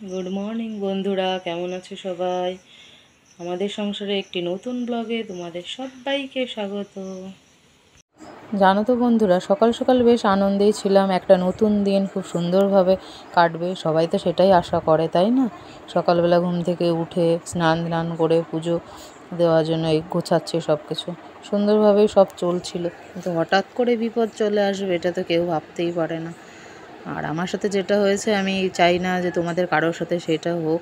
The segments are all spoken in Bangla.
গুড মর্নিং বন্ধুরা, কেমন আছো সবাই? আমাদের সংসারে একটি নতুন ব্লগে তোমাদের সবাইকে স্বাগত। জানো তো বন্ধুরা, সকাল সকাল বেশ আনন্দেই ছিলাম। একটা নতুন দিন খুব সুন্দরভাবে কাটবে, সবাই তো সেটাই আশা করে, তাই না? সকালবেলা ঘুম থেকে উঠে স্নান করে পুজো দেওয়ার জন্য গোছাচ্ছে, সব কিছু সুন্দরভাবেই সব চলছিল। কিন্তু হঠাৎ করে বিপদ চলে আসবে, এটা তো কেউ ভাবতেই পারে না। আর আমার সাথে যেটা হয়েছে, আমি চাই না যে তোমাদের কারোর সাথে সেটা হোক,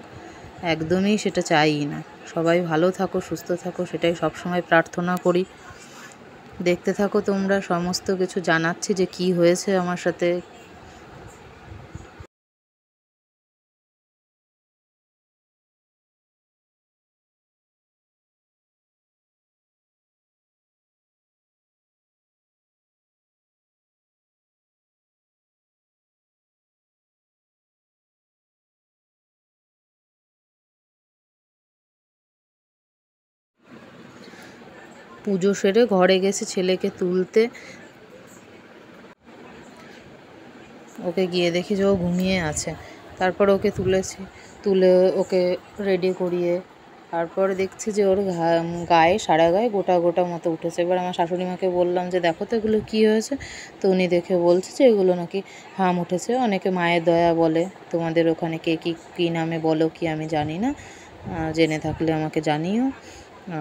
একদমই সেটা চাই না। সবাই ভালো থাকো, সুস্থ থাকো, সেটাই সবসময় প্রার্থনা করি। দেখতে থাকো তোমরা, সমস্ত কিছু জানাচ্ছি যে কি হয়েছে আমার সাথে। পুজো সেরে ঘরে গেছি ছেলেকে তুলতে, ওকে গিয়ে দেখি যে ও ঘুমিয়ে আছে। তারপর ওকে তুলে ওকে রেডি করিয়ে তারপর দেখছি যে ওর গায়ে সারা গায়ে গোটা গোটা মতো উঠেছে। এবার আমার শাশুড়ি মাকে বললাম যে দেখো তো এগুলো কী হয়েছে। তো উনি দেখে বলছে যে এগুলো নাকি হাম উঠেছে। অনেকে মায়ের দয়া বলে, তোমাদের ওখানে কে কী নামে বলো কি আমি জানি না, জেনে থাকলে আমাকে জানিও।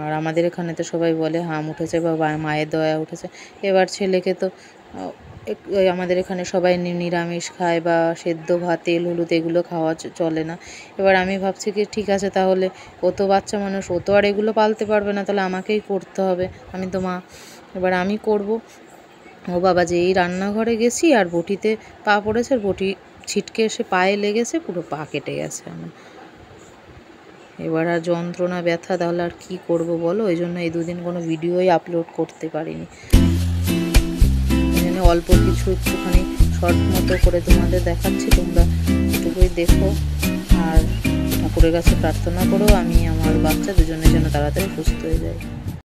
আর আমাদের এখানে তো সবাই বলে হাম উঠেছে বা মায়ের দয়া উঠেছে। এবার ছেলেকে তো আমাদের এখানে সবাই নিরামিষ খায় বা সেদ্ধ ভাত, তেল হলুদ এগুলো খাওয়া চলে না। এবার আমি ভাবছি কি ঠিক আছে, তাহলে ও তো বাচ্চা মানুষ, ও তো আর এগুলো পালতে পারবে না, তাহলে আমাকেই করতে হবে, আমি তো মা। এবার আমি করব। ও বাবা, যে এই রান্নাঘরে গেছি আর বটিতে পা পড়েছে, আর বটি ছিটকে এসে পায়ে লেগেছে, পুরো পা কেটে গেছে আমার। এবার আর যন্ত্রণা ব্যথা, তাহলে আর কী করব বলো? ওই জন্য এই দুদিন কোনো ভিডিওই আপলোড করতে পারিনি। এখানে অল্প কিছু একটুখানি শর্ট মতো করে তোমাদের দেখাচ্ছি, তোমরা এটুকুই দেখো। আর ঠাকুরের কাছে প্রার্থনা করো আমি আমার বাচ্চা দুজনের যেন তাড়াতাড়ি সুস্থ হয়ে যায়।